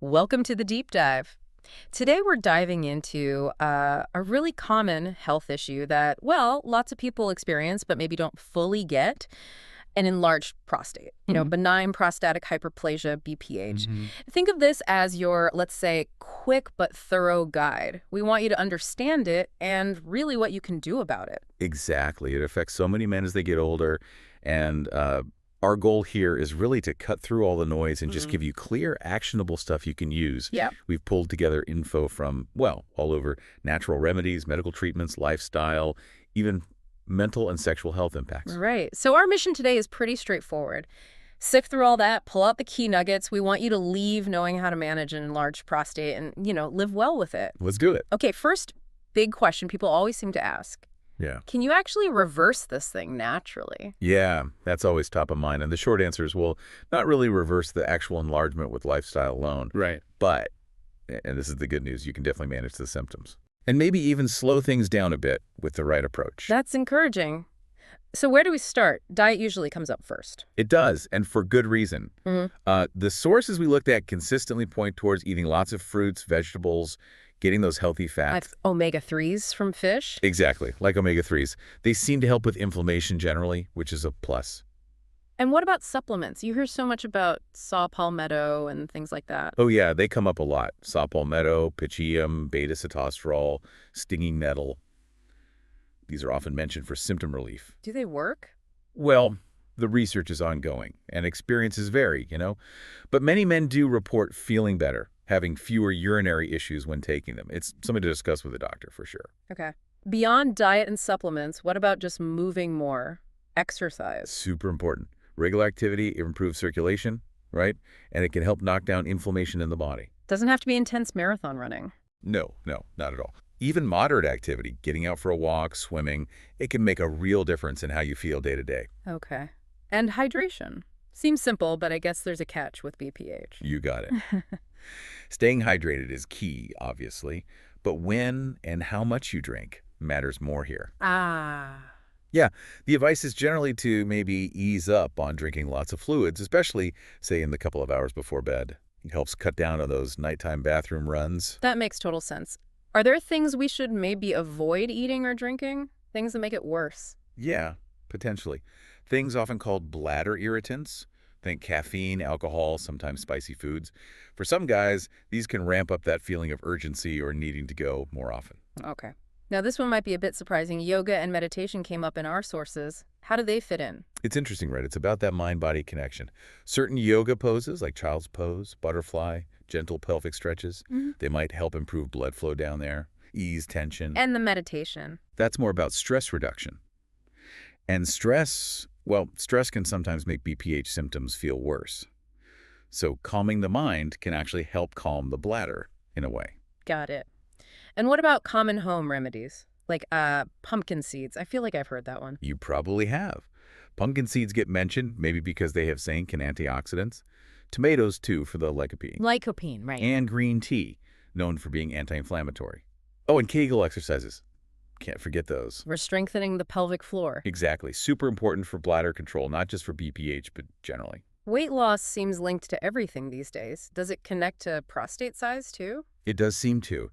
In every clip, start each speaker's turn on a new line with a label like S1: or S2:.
S1: Welcome to the deep dive. Today we're diving into a really common health issue that, well, lots of people experience but maybe don't fully get, an enlarged prostate. Benign prostatic hyperplasia, BPH.
S2: Hmm.
S1: Think of this as your, let's say, quick but thorough guide. We want you to understand it and really what you can do about it.
S2: Exactly. It affects so many men as they get older. And our goal here is really to cut through all the noise and just
S1: Mm.
S2: give you clear, actionable stuff you can use.
S1: Yeah.
S2: We've pulled together info from, well, all over natural remedies, medical treatments, lifestyle, even mental and sexual health impacts.
S1: Right. So our mission today is pretty straightforward. Sift through all that, pull out the key nuggets. We want you to leave knowing how to manage an enlarged prostate and, live well with it.
S2: Let's do it.
S1: Okay, first big question people always seem to ask.
S2: Yeah.
S1: Can you actually reverse this thing naturally?
S2: Yeah, that's always top of mind. And the short answer is, well, not really reverse the actual enlargement with lifestyle alone.
S3: Right.
S2: But, and this is the good news, you can definitely manage the symptoms. And maybe even slow things down a bit with the right approach.
S1: That's encouraging. So where do we start? Diet usually comes up first.
S2: It does, and for good reason.
S1: Mhm.
S2: The sources we looked at consistently point towards eating lots of fruits, vegetables, getting those healthy fats.
S1: Like omega-3s from fish?
S2: Exactly, like omega-3s. They seem to help with inflammation generally, which is a plus.
S1: And what about supplements? You hear so much about saw palmetto and things like that.
S2: Oh yeah, they come up a lot. Saw palmetto, pychium, beta-sitosterol, stinging nettle. These are often mentioned for symptom relief.
S1: Do they work?
S2: Well, the research is ongoing, and experiences vary. But many men do report feeling better, having fewer urinary issues when taking them. It's something to discuss with a doctor for sure.
S1: Okay. Beyond diet and supplements, what about just moving more? Exercise.
S2: Super important. Regular activity improves circulation, right? And it can help knock down inflammation in the body.
S1: Doesn't have to be intense marathon running.
S2: No, not at all. Even moderate activity, getting out for a walk, swimming, it can make a real difference in how you feel day to day.
S1: Okay. And hydration. Seems simple, but I guess there's a catch with BPH.
S2: You got it. Staying hydrated is key, obviously, but when and how much you drink matters more here.
S1: Ah.
S2: Yeah, the advice is generally to maybe ease up on drinking lots of fluids, especially, say, in the couple of hours before bed. It helps cut down on those nighttime bathroom runs.
S1: That makes total sense. Are there things we should maybe avoid eating or drinking? Things that make it worse?
S2: Yeah, potentially. Things often called bladder irritants. Think caffeine, alcohol, sometimes spicy foods. For some guys, these can ramp up that feeling of urgency or needing to go more often.
S1: Okay. Now, this one might be a bit surprising. Yoga and meditation came up in our sources. How do they fit in?
S2: It's interesting, right? It's about that mind-body connection. Certain yoga poses, like child's pose, butterfly, gentle pelvic stretches,
S1: Mhm.
S2: they might help improve blood flow down there, ease tension.
S1: And the meditation.
S2: That's more about stress reduction. And stress, well, stress can sometimes make BPH symptoms feel worse. So calming the mind can actually help calm the bladder in a way.
S1: Got it. And what about common home remedies? Like pumpkin seeds. I feel like I've heard that one.
S2: You probably have. Pumpkin seeds get mentioned, maybe because they have zinc and antioxidants. Tomatoes, too, for the lycopene.
S1: Lycopene, right.
S2: And green tea, known for being anti-inflammatory. Oh, and Kegel exercises. Can't forget those.
S1: We're strengthening the pelvic floor.
S2: Exactly. Super important for bladder control, not just for BPH, but generally.
S1: Weight loss seems linked to everything these days. Does it connect to prostate size, too?
S2: It does seem to.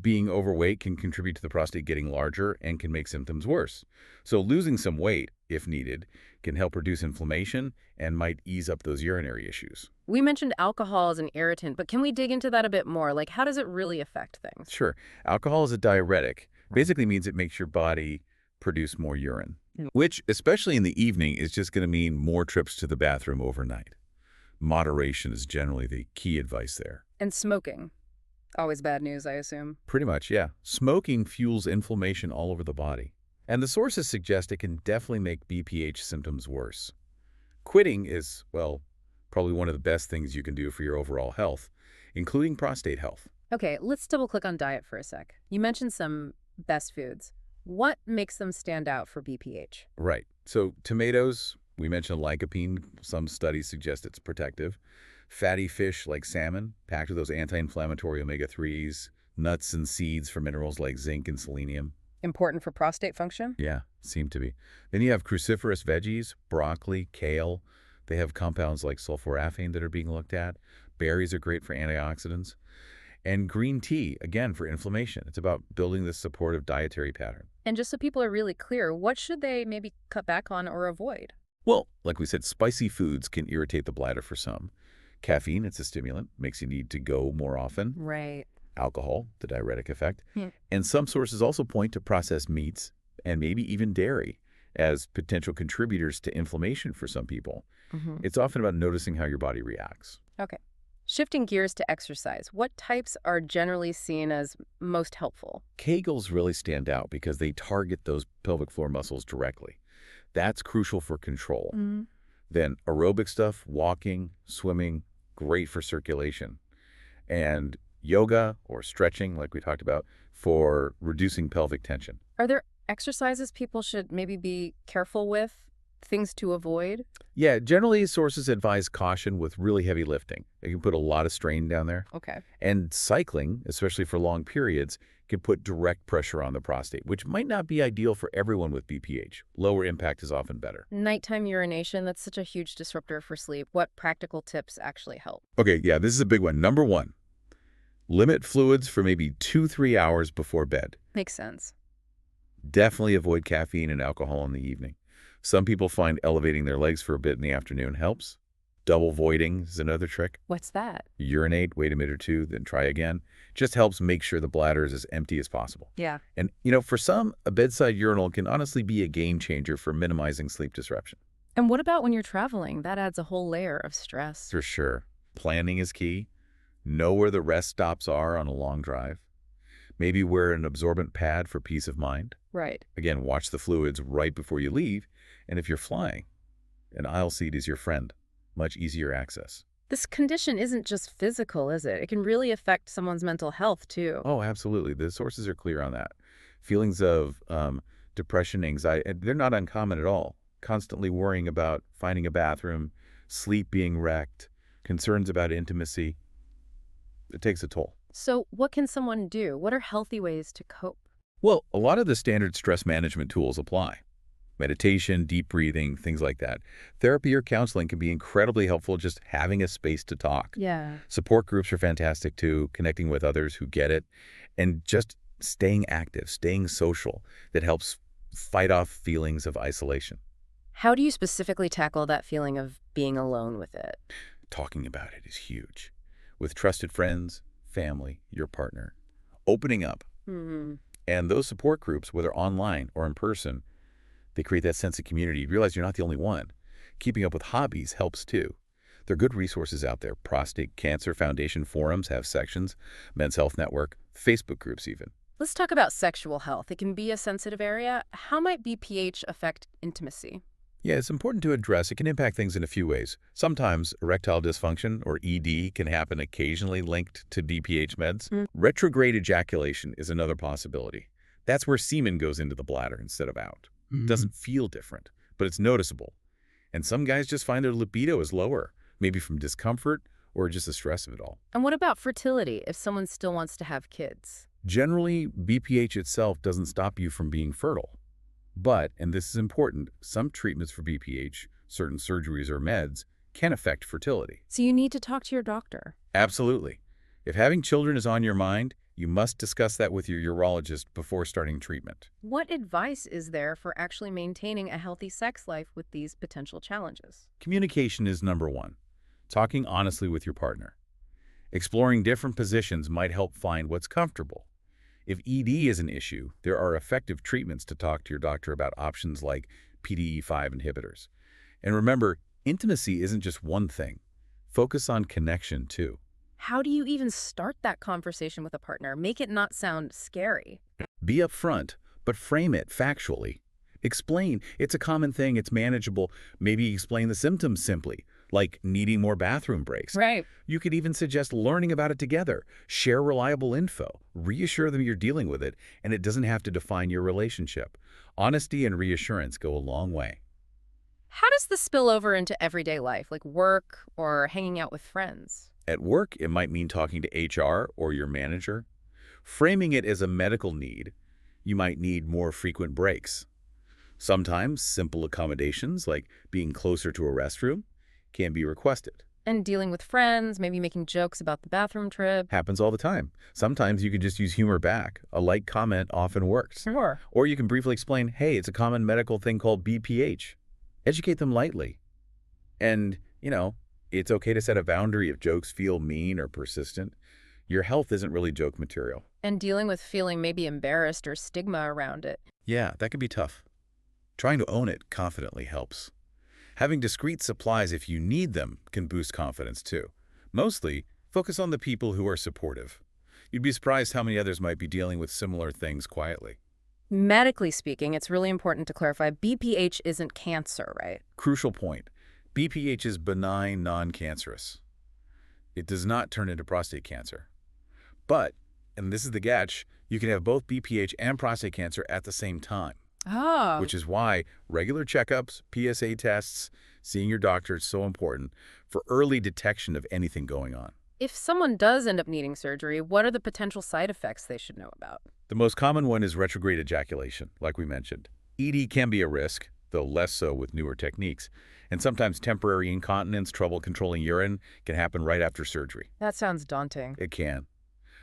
S2: Being overweight can contribute to the prostate getting larger and can make symptoms worse. So losing some weight, if needed, can help reduce inflammation and might ease up those urinary issues.
S1: We mentioned alcohol as an irritant, but can we dig into that a bit more? Like, how does it really affect things?
S2: Sure. Alcohol is a diuretic. Basically means it makes your body produce more urine, which, especially in the evening, is just going to mean more trips to the bathroom overnight. Moderation is generally the key advice there.
S1: And smoking. Always bad news, I assume.
S2: Pretty much, yeah. Smoking fuels inflammation all over the body. And the sources suggest it can definitely make BPH symptoms worse. Quitting is, well, probably one of the best things you can do for your overall health, including prostate health.
S1: Okay, let's double click on diet for a sec. You mentioned some best foods. What makes them stand out for BPH?
S2: Right. So tomatoes, we mentioned lycopene. Some studies suggest it's protective. Fatty fish like salmon, packed with those anti-inflammatory omega-3s. Nuts and seeds for minerals like zinc and selenium.
S1: Important for prostate function?
S2: Yeah, seem to be. Then you have cruciferous veggies, broccoli, kale. They have compounds like sulforaphane that are being looked at. Berries are great for antioxidants. And green tea, again, for inflammation. It's about building this supportive dietary pattern.
S1: And just so people are really clear, what should they maybe cut back on or avoid?
S2: Well, like we said, spicy foods can irritate the bladder for some. Caffeine, it's a stimulant, makes you need to go more often.
S1: Right.
S2: Alcohol, the diuretic effect.
S1: Hmm.
S2: And some sources also point to processed meats and maybe even dairy as potential contributors to inflammation for some people. It's often about noticing how your body reacts.
S1: Okay. Shifting gears to exercise, what types are generally seen as most helpful?
S2: Kegels really stand out because they target those pelvic floor muscles directly. That's crucial for control. Then aerobic stuff, walking, swimming, great for circulation. And yoga or stretching, like we talked about, for reducing pelvic tension.
S1: Are there exercises people should maybe be careful with? Things to avoid?
S2: Yeah, generally sources advise caution with really heavy lifting. It can put a lot of strain down there.
S1: Okay.
S2: And cycling, especially for long periods, can put direct pressure on the prostate, which might not be ideal for everyone with BPH. Lower impact is often better.
S1: Nighttime urination, that's such a huge disruptor for sleep. What practical tips actually help?
S2: Okay, yeah, this is a big one. Number one, limit fluids for maybe 2-3 hours before bed.
S1: Makes sense.
S2: Definitely avoid caffeine and alcohol in the evening. Some people find elevating their legs for a bit in the afternoon helps. Double voiding is another trick.
S1: What's that?
S2: Urinate, wait a minute or two, then try again. Just helps make sure the bladder is as empty as possible.
S1: Yeah.
S2: And, for some, a bedside urinal can honestly be a game changer for minimizing sleep disruption.
S1: And what about when you're traveling? That adds a whole layer of stress.
S2: For sure. Planning is key. Know where the rest stops are on a long drive. Maybe wear an absorbent pad for peace of mind.
S1: Right.
S2: Again, watch the fluids right before you leave. And if you're flying, an aisle seat is your friend. Much easier access.
S1: This condition isn't just physical, is it? It can really affect someone's mental health, too.
S2: Oh, absolutely. The sources are clear on that. Feelings of depression, anxiety, they're not uncommon at all. Constantly worrying about finding a bathroom, sleep being wrecked, concerns about intimacy. It takes a toll.
S1: So what can someone do? What are healthy ways to cope?
S2: Well, a lot of the standard stress management tools apply. Meditation, deep breathing, things like that. Therapy or counseling can be incredibly helpful, just having a space to talk.
S1: Yeah.
S2: Support groups are fantastic too, connecting with others who get it, and just staying active, staying social, that helps fight off feelings of isolation.
S1: How do you specifically tackle that feeling of being alone with it?
S2: Talking about it is huge. With trusted friends, family, your partner. Opening up. And those support groups, whether online or in person, they create that sense of community. You realize you're not the only one. Keeping up with hobbies helps too. There are good resources out there. Prostate Cancer Foundation forums have sections, Men's Health Network, Facebook groups even.
S1: Let's talk about sexual health. It can be a sensitive area. How might BPH affect intimacy?
S2: Yeah, it's important to address. It can impact things in a few ways. Sometimes erectile dysfunction, or ED, can happen occasionally linked to BPH meds. Retrograde ejaculation is another possibility. That's where semen goes into the bladder instead of out. It doesn't feel different, but it's noticeable. And some guys just find their libido is lower, maybe from discomfort or just the stress of it all.
S1: And what about fertility, if someone still wants to have kids?
S2: Generally, BPH itself doesn't stop you from being fertile. But, and this is important, some treatments for BPH, certain surgeries or meds, can affect fertility.
S1: So you need to talk to your doctor.
S2: Absolutely. If having children is on your mind, you must discuss that with your urologist before starting treatment.
S1: What advice is there for actually maintaining a healthy sex life with these potential challenges?
S2: Communication is number one. Talking honestly with your partner. Exploring different positions might help find what's comfortable. If ED is an issue, there are effective treatments to talk to your doctor about options like PDE5 inhibitors. And remember, intimacy isn't just one thing. Focus on connection too.
S1: How do you even start that conversation with a partner? Make it not sound scary.
S2: Be upfront, but frame it factually. Explain it's a common thing, it's manageable. Maybe explain the symptoms simply, like needing more bathroom breaks.
S1: Right.
S2: You could even suggest learning about it together. Share reliable info. Reassure them you're dealing with it, and it doesn't have to define your relationship. Honesty and reassurance go a long way.
S1: How does this spill over into everyday life, like work or hanging out with friends?
S2: At work, it might mean talking to HR or your manager. Framing it as a medical need, you might need more frequent breaks. Sometimes simple accommodations, like being closer to a restroom, can be requested.
S1: And dealing with friends, maybe making jokes about the bathroom trip.
S2: Happens all the time. Sometimes you can just use humor back. A light comment often works.
S1: Sure.
S2: Or you can briefly explain, hey, it's a common medical thing called BPH. Educate them lightly. And, it's okay to set a boundary if jokes feel mean or persistent. Your health isn't really joke material.
S1: And dealing with feeling maybe embarrassed or stigma around it.
S2: Yeah, that can be tough. Trying to own it confidently helps. Having discreet supplies if you need them can boost confidence too. Mostly, focus on the people who are supportive. You'd be surprised how many others might be dealing with similar things quietly.
S1: Medically speaking, it's really important to clarify BPH isn't cancer, right?
S2: Crucial point. BPH is benign, non-cancerous. It does not turn into prostate cancer. But, and this is the catch, you can have both BPH and prostate cancer at the same time.
S1: Oh.
S2: Which is why regular checkups, PSA tests, seeing your doctor is so important for early detection of anything going on.
S1: If someone does end up needing surgery, what are the potential side effects they should know about?
S2: The most common one is retrograde ejaculation, like we mentioned. ED can be a risk, though less so with newer techniques. And sometimes temporary incontinence, trouble controlling urine, can happen right after surgery.
S1: That sounds daunting.
S2: It can.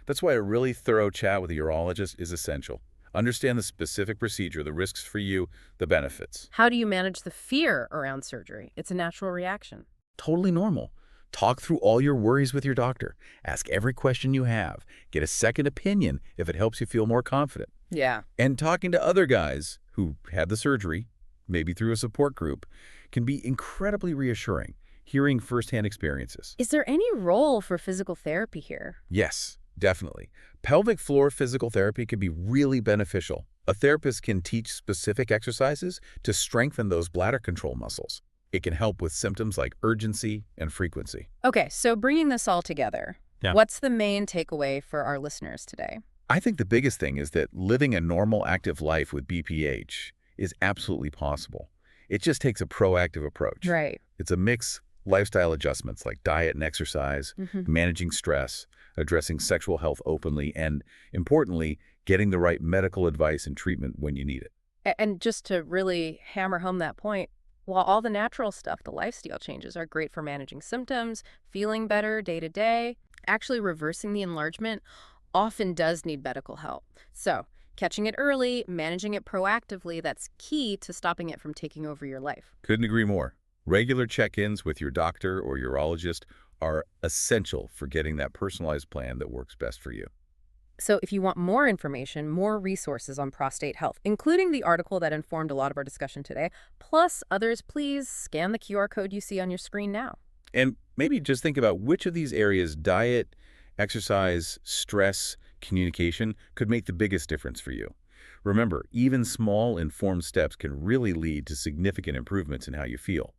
S2: That's why a really thorough chat with a urologist is essential. Understand the specific procedure, the risks for you, the benefits.
S1: How do you manage the fear around surgery? It's a natural reaction.
S2: Totally normal. Talk through all your worries with your doctor. Ask every question you have. Get a second opinion if it helps you feel more confident.
S1: Yeah.
S2: And talking to other guys who had the surgery, maybe through a support group, can be incredibly reassuring, hearing firsthand experiences.
S1: Is there any role for physical therapy here?
S2: Yes, definitely. Pelvic floor physical therapy can be really beneficial. A therapist can teach specific exercises to strengthen those bladder control muscles. It can help with symptoms like urgency and frequency.
S1: Okay, so bringing this all together, what's the main takeaway for our listeners today?
S2: I think the biggest thing is that living a normal, active life with BPH is absolutely possible. It just takes a proactive approach.
S1: Right.
S2: It's a mix lifestyle adjustments like diet and exercise, managing stress, addressing sexual health openly, and, importantly, getting the right medical advice and treatment when you need it.
S1: And just to really hammer home that point, while all the natural stuff, the lifestyle changes, are great for managing symptoms, feeling better day to day, actually reversing the enlargement often does need medical help. So, catching it early, managing it proactively, that's key to stopping it from taking over your life.
S2: Couldn't agree more. Regular check-ins with your doctor or urologist are essential for getting that personalized plan that works best for you.
S1: So if you want more information, more resources on prostate health, including the article that informed a lot of our discussion today, plus others, please scan the QR code you see on your screen now.
S2: And maybe just think about which of these areas, diet, exercise, stress, communication, could make the biggest difference for you. Remember, even small, informed steps can really lead to significant improvements in how you feel.